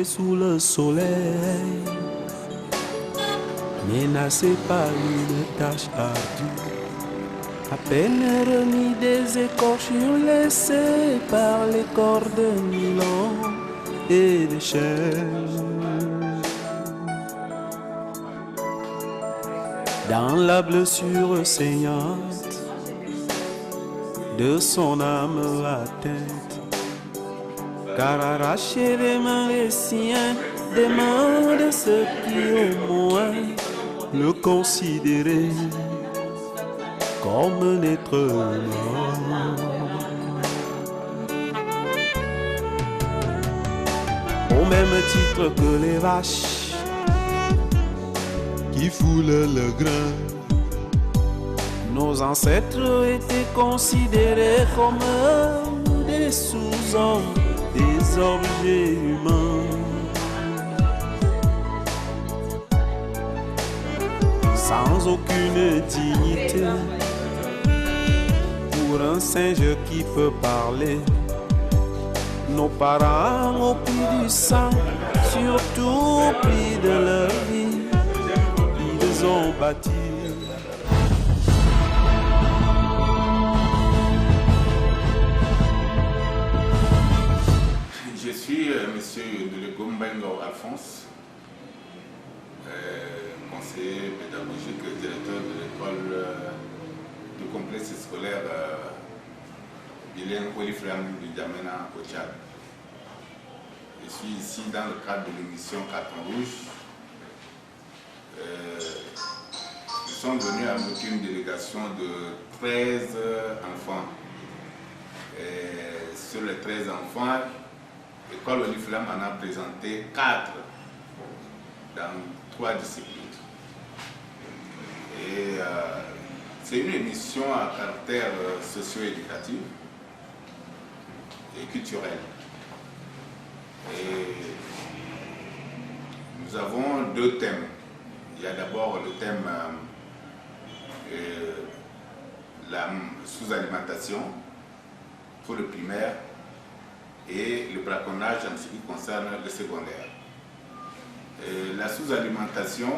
jouer sous le soleil, menacé par une tâche ardue. À peine remis des écorchures laissées par les corps de Milan et des chaînes. Dans la blessure saignante de son âme atteinte, car arracher les mains des siens demande ceux qui au moins le considéraient comme un être mort. Au même titre que les vaches qui foulent le grain, nos ancêtres étaient considérés comme des sous-hommes, des objets humains. Sans aucune dignité, pour un singe qui peut parler, nos parents au prix du sang, surtout au prix de leur vie, ils ont bâti. Je suis monsieur Delegombengo Alphonse, conseiller pédagogique et directeur de l'école du complexe scolaire bilingue Oliflam du Djamena au Tchad. Je suis ici dans le cadre de l'émission Carton Rouge. Nous sommes venus avec une délégation de 13 enfants. Et sur les 13 enfants, l'école Oliflam en a présenté 4 dans 3 disciplines. Et c'est une émission à caractère socio-éducatif et culturel. Et nous avons 2 thèmes. Il y a d'abord le thème la sous-alimentation pour le primaire et le braconnage en ce qui concerne le secondaire. La sous-alimentation,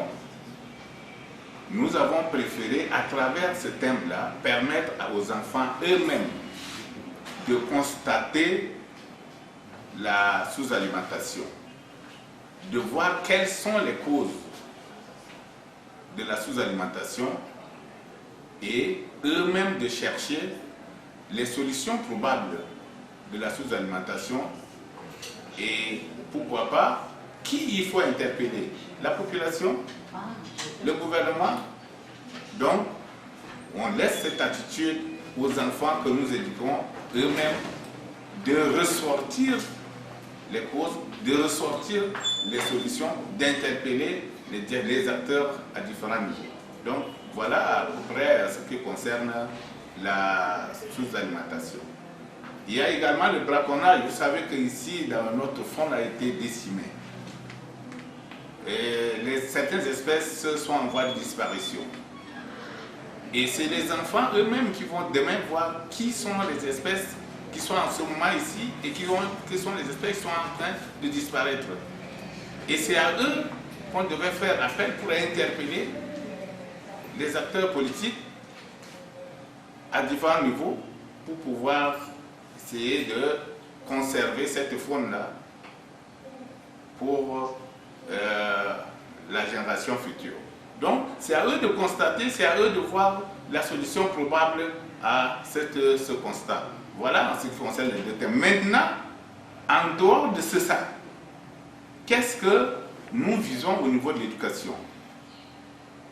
nous avons préféré, à travers ce thème-là, permettre aux enfants eux-mêmes de constater la sous-alimentation, de voir quelles sont les causes de la sous-alimentation et eux-mêmes de chercher les solutions probables de la sous-alimentation et pourquoi pas, qui il faut interpeller? La population? Le gouvernement? Donc, on laisse cette attitude aux enfants que nous éduquons eux-mêmes de ressortir les causes, de ressortir les solutions, d'interpeller les acteurs à différents niveaux. Donc, voilà à peu près ce qui concerne la sous-alimentation. Il y a également le braconnage. Vous savez qu'ici, dans notre fond, a été décimé. Certaines espèces sont en voie de disparition. Et c'est les enfants eux-mêmes qui vont demain voir qui sont les espèces qui sont en ce moment ici et qui sont les espèces qui sont en train de disparaître. Et c'est à eux qu'on devait faire appel pour interpeller les acteurs politiques à différents niveaux pour pouvoir essayer de conserver cette faune-là pour la génération future. Donc, c'est à eux de constater, c'est à eux de voir la solution probable à ce constat. Voilà en ce qui concerne les 2 thèmes. Maintenant, en dehors de ça, qu'est-ce que nous visons au niveau de l'éducation?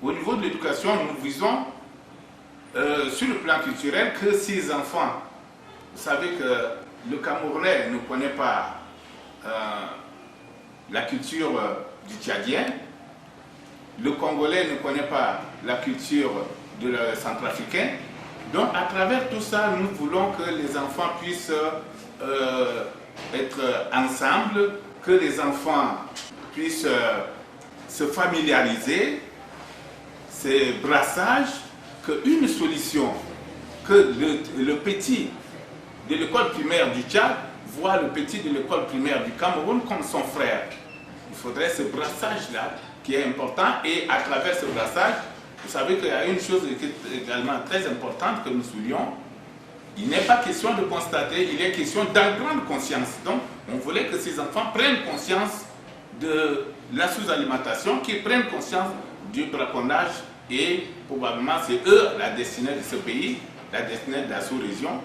Au niveau de l'éducation, nous visons sur le plan culturel que ces enfants, vous savez que le Camerounais ne connaît pas la culture du Tchadien, le Congolais ne connaît pas la culture de centrafricain. Donc à travers tout ça, nous voulons que les enfants puissent être ensemble, que les enfants puissent se familiariser, ces brassages, qu'une solution, que le petit de l'école primaire du Tchad voit le petit de l'école primaire du Cameroun comme son frère. il faudrait ce brassage-là qui est important. Et à travers ce brassage, vous savez qu'il y a une chose qui est également très importante que nous soulignons. Il n'est pas question de constater, il est question d'en prendre conscience. Donc, on voulait que ces enfants prennent conscience de la sous-alimentation, qu'ils prennent conscience du braconnage et probablement c'est eux la destinée de ce pays, la destinée de la sous-région.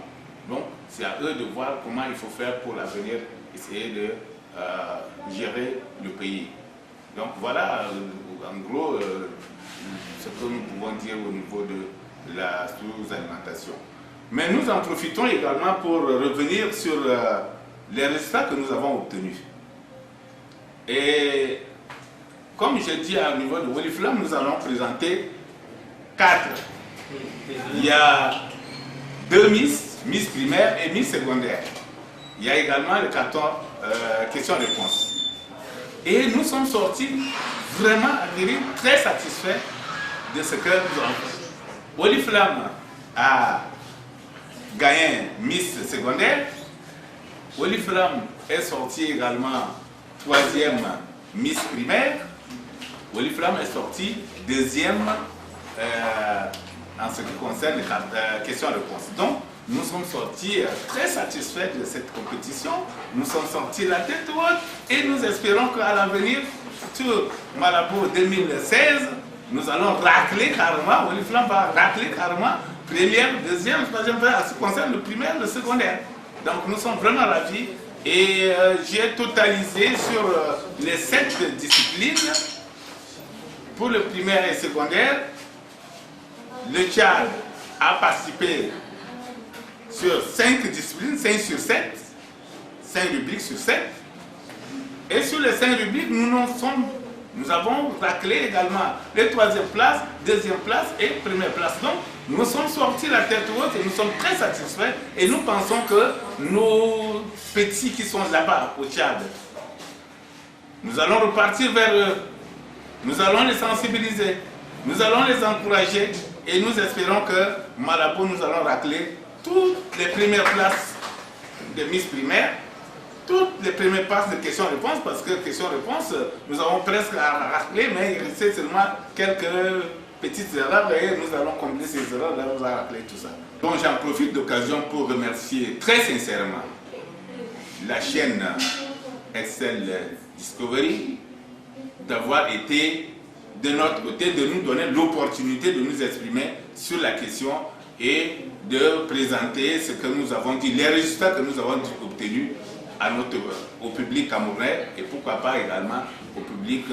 Donc, c'est à eux de voir comment il faut faire pour l'avenir, essayer de gérer le pays. Donc, voilà en gros ce que nous pouvons dire au niveau de la sous-alimentation. Mais nous en profitons également pour revenir sur les résultats que nous avons obtenus. Et comme j'ai dit au niveau de Woliflam, nous allons présenter 4. Il y a 2 Miss primaire et Miss secondaire. Il y a également le carton questions-réponses. Et nous sommes sortis vraiment très satisfaits de ce que nous avons fait. Woliflam a gagné Miss secondaire. Woliflam est sorti également 3e Miss primaire. Woliflam est sorti 2e en ce qui concerne les questions-réponses. Donc, nous sommes sortis très satisfaits de cette compétition. Nous sommes sortis la tête haute et nous espérons qu'à l'avenir, sur Malabo 2016, nous allons racler carrément. Woliflam va racler carrément première, 2e, 3e, en ce qui concerne le primaire, le secondaire. Donc, nous sommes vraiment ravis. Et j'ai totalisé sur les 7 disciplines pour le primaire et secondaire. Le Tchad a participé sur 5 disciplines, 5 sur 7, 5 rubriques sur 7. Et sur les 5 rubriques, nous avons raclé également les 3e places, 2e place et 1re place. Donc, nous sommes sortis la tête haute et nous sommes très satisfaits. Et nous pensons que nos petits qui sont là-bas au Tchad, nous allons repartir vers eux. Nous allons les sensibiliser. Nous allons les encourager. Et nous espérons que Malabo, nous allons racler toutes les premières places de Miss primaire, toutes les premières places de questions-réponses, parce que questions-réponses, nous avons presque raclé, mais il restait seulement quelques petites erreurs et nous allons combler ces erreurs, là nous allons racler tout ça. Donc j'en profite d'occasion pour remercier très sincèrement la chaîne Excel Discovery d'avoir été de notre côté, de nous donner l'opportunité de nous exprimer sur la question et de présenter ce que nous avons dit, les résultats que nous avons obtenus au public camerounais et pourquoi pas également au public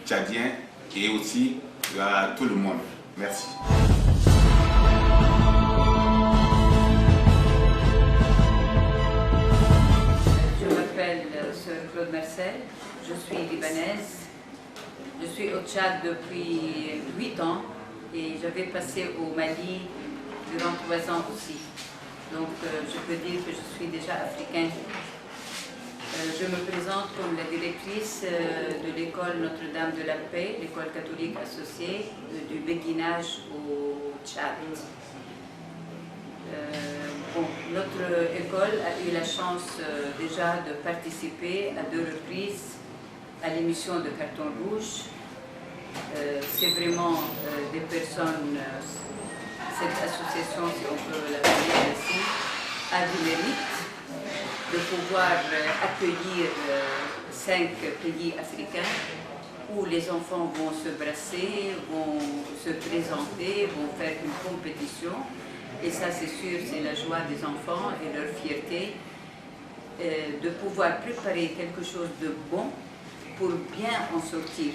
tchadien et aussi à tout le monde. Merci. Je m'appelle Sœur Claude Marcel, je suis libanaise. Je suis au Tchad depuis 8 ans et j'avais passé au Mali durant 3 ans aussi. Donc je peux dire que je suis déjà africaine. Je me présente comme la directrice de l'école Notre-Dame de la Paix, l'école catholique associée du béguinage au Tchad. Notre école a eu la chance déjà de participer à 2 reprises à l'émission de Carton Rouge. C'est vraiment des personnes, cette association, si on peut l'appeler ainsi, a du mérite de pouvoir accueillir 5 pays africains où les enfants vont se brasser, vont se présenter, vont faire une compétition. Et ça, c'est sûr, c'est la joie des enfants et leur fierté de pouvoir préparer quelque chose de bon pour bien en sortir.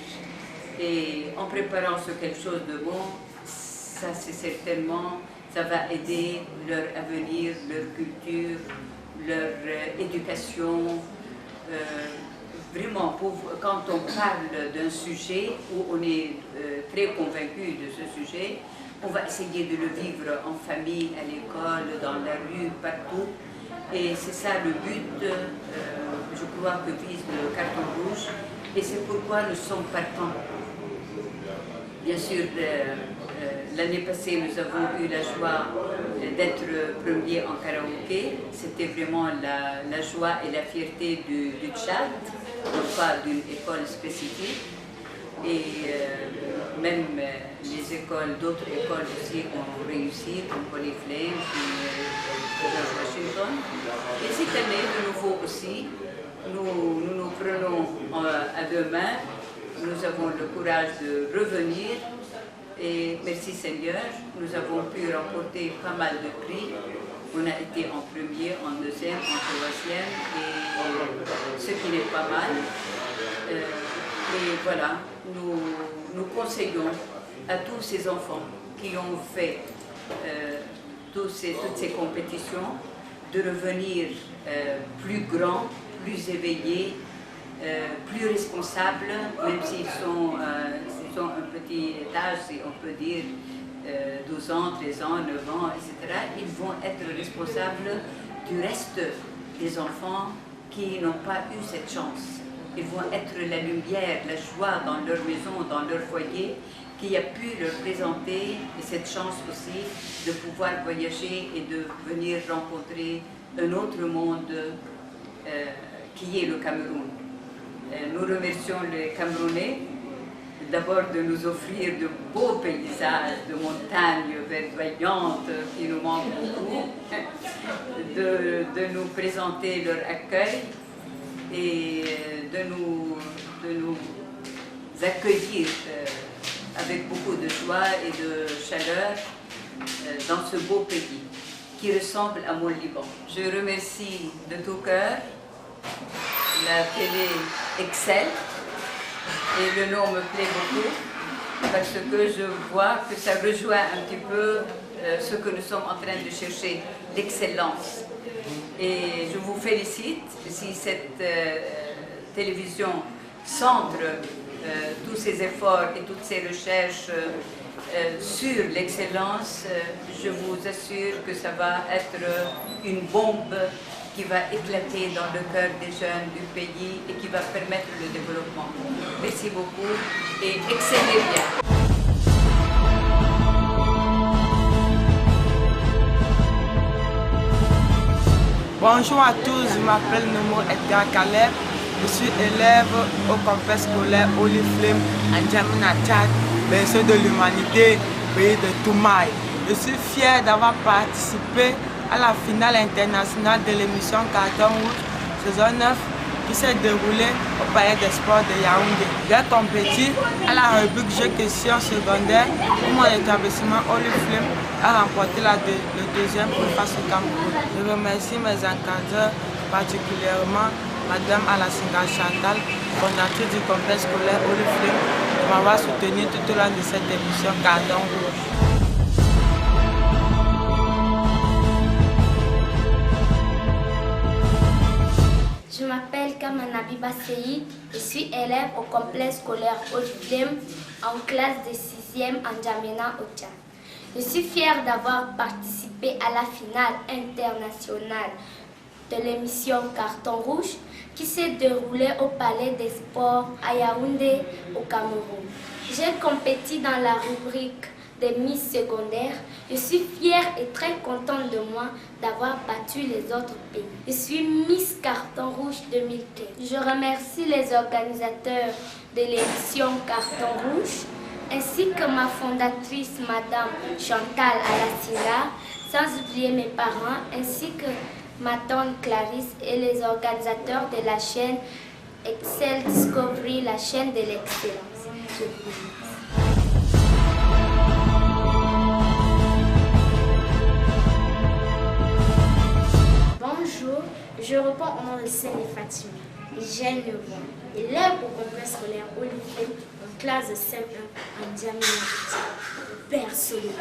Et en préparant quelque chose de bon, ça c'est certainement, ça va aider leur avenir, leur culture, leur éducation. Vraiment, quand on parle d'un sujet où on est très convaincu de ce sujet, on va essayer de le vivre en famille, à l'école, dans la rue, partout. Et c'est ça le but, je crois, que vise le Carton Rouge. Et c'est pourquoi nous sommes partants. Bien sûr, L'année passée, nous avons eu la joie d'être premiers en karaoké. C'était vraiment la joie et la fierté du Tchad, non pas d'une école spécifique. Et même les écoles, d'autres écoles aussi ont réussi, comme Polyflame et George Washington. Et cette année, de nouveau aussi, nous prenons à deux mains. Nous avons le courage de revenir et merci Seigneur, nous avons pu remporter pas mal de prix. On a été en premier, en deuxième, en troisième, et ce qui n'est pas mal. Et voilà, nous conseillons à tous ces enfants qui ont fait toutes ces compétitions de revenir plus grands, plus éveillés, plus responsables, même s'ils sont un petit âge, si on peut dire, 12 ans, 13 ans, 9 ans, etc. Ils vont être responsables du reste des enfants qui n'ont pas eu cette chance. Ils vont être la lumière, la joie dans leur maison, dans leur foyer, qui a pu leur présenter cette chance aussi de pouvoir voyager et de venir rencontrer un autre monde qui est le Cameroun. Nous remercions les Camerounais d'abord de nous offrir de beaux paysages, de montagnes verdoyantes qui nous manquent beaucoup, de nous présenter leur accueil et de nous accueillir avec beaucoup de joie et de chaleur dans ce beau pays qui ressemble à mon Liban. Je remercie de tout cœur la télé Excel, et le nom me plaît beaucoup parce que je vois que ça rejoint un petit peu ce que nous sommes en train de chercher, l'excellence. Et je vous félicite si cette télévision centre tous ces efforts et toutes ces recherches sur l'excellence. Je vous assure que ça va être une bombe qui va éclater dans le cœur des jeunes du pays et qui va permettre le développement. Merci beaucoup et excellez bien. Bonjour à tous, je m'appelle Nomo Edgar Caleb. Je suis élève au complexe scolaire Polyflame en N'Djamena, Tchad, berceau de l'humanité, pays de Toumaï. Je suis fier d'avoir participé à la finale internationale de l'émission Carton Rouge, saison 9, qui s'est déroulée au Palais des Sports de Yaoundé. J'ai compétit à la rubrique Jeux questions secondaires où mon établissement Polyflame a remporté le deuxième prix face au Cameroun. Je remercie mes encadreurs, particulièrement Madame Alasinga Chantal, fondatrice du complexe scolaire Polyflame, de m'avoir soutenu tout au long de cette émission Carton Rouge. Je m'appelle Kamanabi Basseyi, je suis élève au complexe scolaire Polyflame en classe de 6e en N'Djamena au Tchad. Je suis fière d'avoir participé à la finale internationale de l'émission Carton Rouge qui s'est déroulée au Palais des Sports à Yaoundé au Cameroun. J'ai compéti dans la rubrique des Miss secondaires. Je suis fière et très contente de moi d'avoir battu les autres pays. Je suis Miss Carton Rouge 2015. Je remercie les organisateurs de l'émission Carton Rouge ainsi que ma fondatrice Madame Chantal Alassila, sans oublier mes parents ainsi que ma tante Clarisse et les organisateurs de la chaîne Excel Discovery, la chaîne de l'excellence. Je vous remercie. Bonjour, je réponds au nom de Séné Fatima. J'ai 9 ans. Élève au complexe scolaire Polyflame en classe de CM1 en N'Djamena, berceau de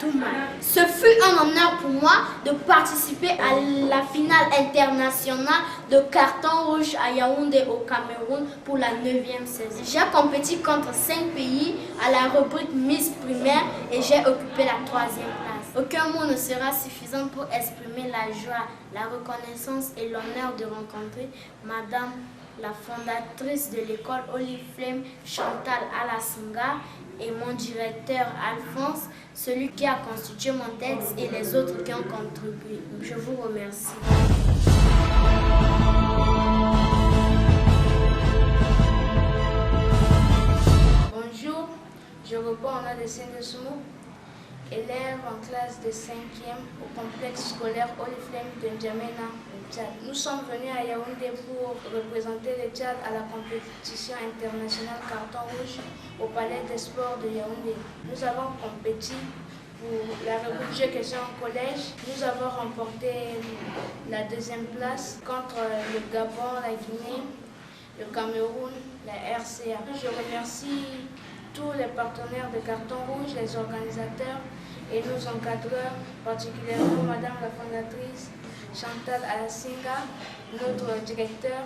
Toumaï. Ce fut un honneur pour moi de participer à la finale internationale de Carton Rouge à Yaoundé au Cameroun pour la 9e saison. J'ai compéti contre 5 pays à la rubrique Miss Primaire et j'ai occupé la 3e place. Aucun mot ne sera suffisant pour exprimer la joie, la reconnaissance et l'honneur de rencontrer Madame la fondatrice de l'école Oliflame, Chantal Alasinga, et mon directeur Alphonse, celui qui a constitué mon texte et les autres qui ont contribué. Je vous remercie. Bonjour, je réponds au nom de Sénésoumou, élève en classe de 5e au complexe scolaire Oliflame de N'Djamena au Tchad. Nous sommes venus à Yaoundé pour représenter le Tchad à la compétition internationale carton rouge au palais des sports de Yaoundé. Nous avons compéti pour la rubrique Jeux questions au collège. Nous avons remporté la 2e place contre le Gabon, la Guinée, le Cameroun, la RCA. Je remercie tous les partenaires de Carton Rouge, les organisateurs et nos encadreurs, particulièrement Madame la fondatrice Chantal Alasinga, notre directeur.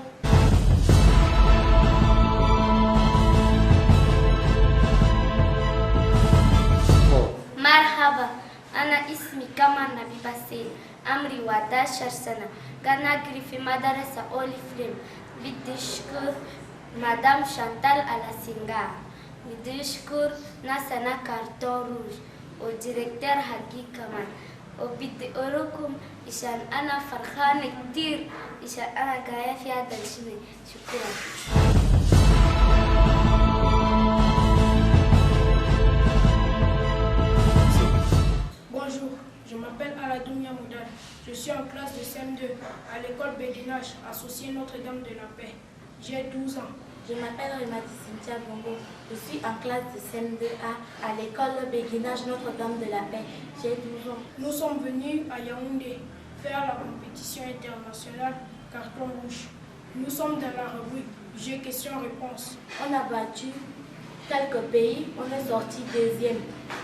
Marhaba, ana ismi kama Nabi Bassey, amri wada sharsana, kana grifi madarasa Oliflame, bidishkur Madame Chantal Alasinga. Bidishkur Nasana Carton Rouge, au directeur Hagi Kaman, au bidi Orokum, Ishan Ana Farhan Tir, Ishan Ana Gaya Fia Dalshine. Shukran. Bonjour, je m'appelle Aladoumia Moudal. Je suis en classe de CM2 à l'école Béguinage, associée Notre-Dame de la Paix. J'ai 12 ans. Je m'appelle Remati Cynthia Bongo. Je suis en classe de CM2A à l'école Béguinage Notre-Dame de la Paix. J'ai 12 ans. Nous sommes venus à Yaoundé faire la compétition internationale Carton Rouge. Nous sommes dans la rubrique Jeux questions-réponses. On a battu quelques pays, on est sorti 2e,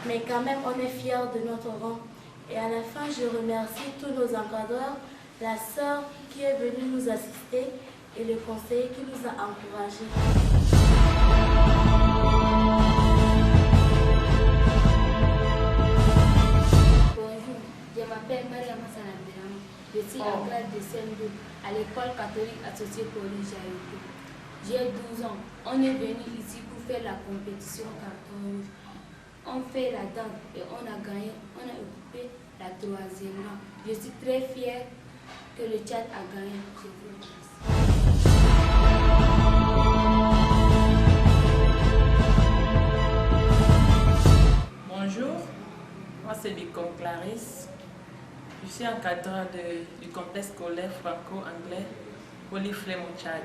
mais quand même on est fiers de notre rang. Et à la fin, je remercie tous nos encadreurs, la sœur qui est venue nous assister et le conseiller qui nous a encouragés. Bonjour, je m'appelle Maria Massana Birama. Je suis en classe de CM2 à l'école catholique associée collège Jaïko. J'ai 12 ans. On est venu ici pour faire la compétition carton rouge. On fait la danse et on a gagné. On a occupé la 3e rang. Je suis très fière que le Tchad a gagné. Je vous remercie. Bonjour, moi c'est Bicom Clarisse. Je suis encadreur du complexe scolaire franco-anglais Oliflame au Tchad.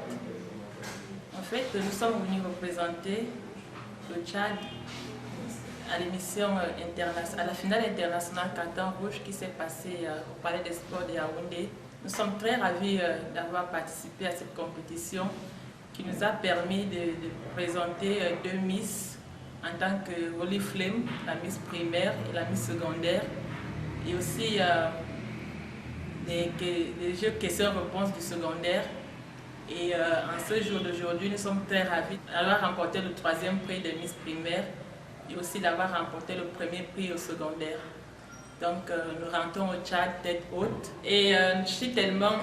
En fait, nous sommes venus représenter le Tchad à l'émission internationale, à la finale internationale Carton Rouge qui s'est passée au Palais des Sports de Yaoundé. Nous sommes très ravis d'avoir participé à cette compétition qui nous a permis de présenter 2 Miss en tant que Oliflame, la Miss primaire et la Miss secondaire, et aussi les jeux questions-réponses du secondaire. Et en ce jour d'aujourd'hui, nous sommes très ravis d'avoir remporté le 3e prix de Miss primaire et aussi d'avoir remporté le 1er prix au secondaire. Donc nous rentrons au Tchad tête haute. Et je suis tellement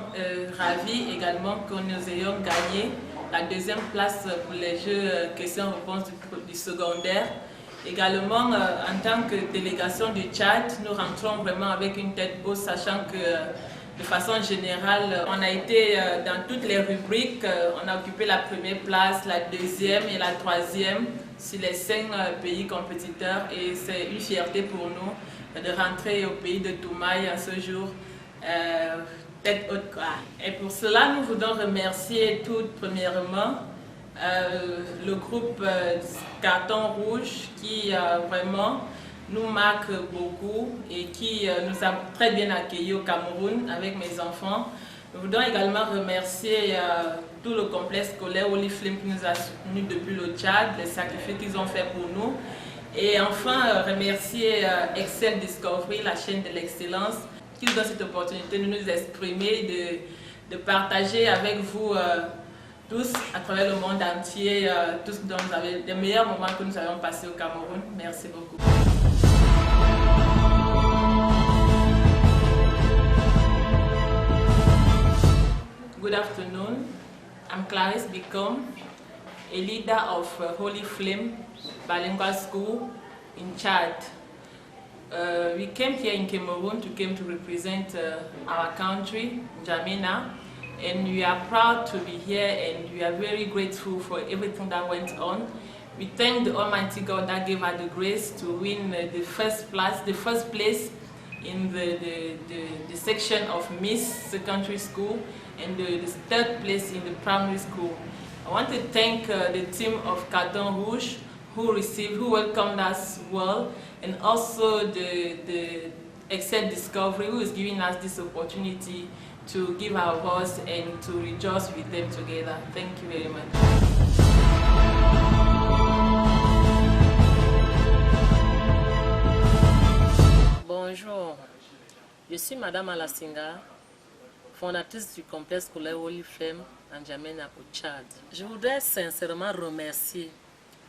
ravie également que nous ayons gagné la 2e place pour les jeux questions-réponses du secondaire. Également, en tant que délégation du Tchad, nous rentrons vraiment avec une tête haute, sachant que de façon générale, on a été dans toutes les rubriques, on a occupé la 1re place, la 2e et la 3e sur les 5 pays compétiteurs, et c'est une fierté pour nous de rentrer au pays de Toumaï en ce jour tête haute. Et pour cela, nous voulons remercier tout premièrement le groupe Carton Rouge qui vraiment nous marque beaucoup et qui nous a très bien accueillis au Cameroun avec mes enfants. Nous voulons également remercier tout le complexe scolaire Oliflame qui nous a soutenus depuis le Tchad, les sacrifices qu'ils ont fait pour nous. Et enfin, remercier Excel Discovery, la chaîne de l'excellence, qui nous donne cette opportunité de nous exprimer, de partager avec vous tous à travers le monde entier, tous dont vous avez les meilleurs moments que nous avons passés au Cameroun. Merci beaucoup. Good afternoon. I'm Clarisse Bicom, a leader of Holy Flame Bilingual School in Chad. We came here in Cameroon to represent our country, N'Djamena, and we are proud to be here, and we are very grateful for everything that went on. We thank the Almighty God that gave her the grace to win the first place in the section of Miss Secondary School and the third place in the primary school. I want to thank the team of Carton Rouge who welcomed us well, and also the Excel Discovery who is giving us this opportunity to give our voice and to rejoice with them together. Thank you very much. Bonjour, je suis Madame Alasinga, fondatrice du complexe scolaire Holy Flame N'Djamena au Tchad. Je voudrais sincèrement remercier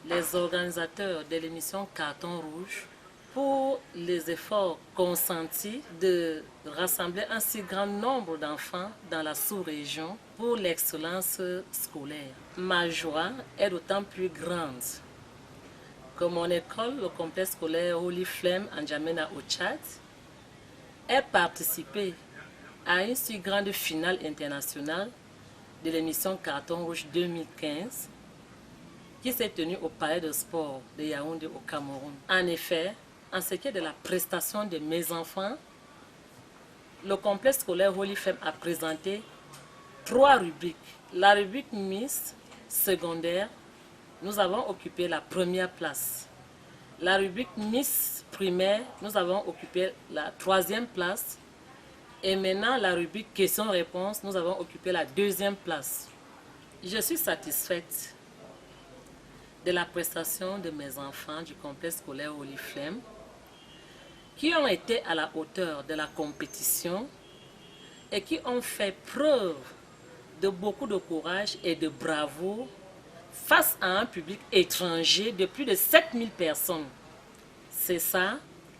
les organisateurs de l'émission Carton Rouge pour les efforts consentis de rassembler un si grand nombre d'enfants dans la sous-région pour l'excellence scolaire. Ma joie est d'autant plus grande que mon école, le complexe scolaire Holy Flame N'Djamena au Tchad, ait participé à une si grande finale internationale de l'émission Carton Rouge 2015 qui s'est tenue au Palais de Sport de Yaoundé au Cameroun. En effet, en ce qui est de la prestation de mes enfants, le complexe scolaire Holy Flame a présenté 3 rubriques. La rubrique Miss secondaire, nous avons occupé la première place. La rubrique Miss primaire, nous avons occupé la 3e place. Et maintenant, la rubrique questions-réponses, nous avons occupé la 2e place. Je suis satisfaite de la prestation de mes enfants du complexe scolaire Holy Flame qui ont été à la hauteur de la compétition et qui ont fait preuve de beaucoup de courage et de bravoure face à un public étranger de plus de 7000 personnes. C'est ça,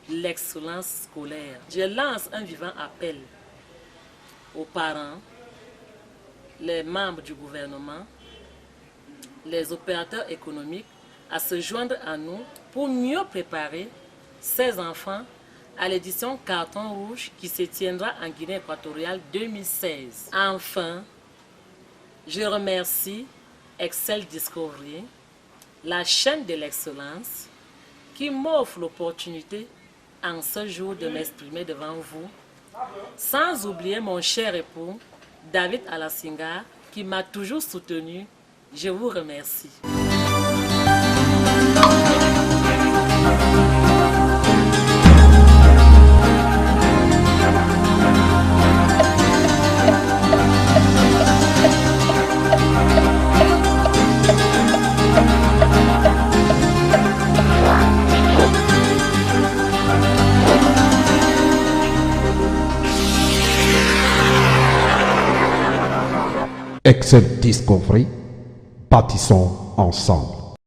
l'excellence scolaire. Je lance un vivant appel aux parents, les membres du gouvernement, les opérateurs économiques à se joindre à nous pour mieux préparer ces enfants à l'édition Carton Rouge qui se tiendra en Guinée équatoriale 2016. Enfin, je remercie Excel Discovery, la chaîne de l'excellence, qui m'offre l'opportunité en ce jour de m'exprimer devant vous, sans oublier mon cher époux, David Alasinga, qui m'a toujours soutenu. Je vous remercie. Excel Discovery, bâtissons ensemble.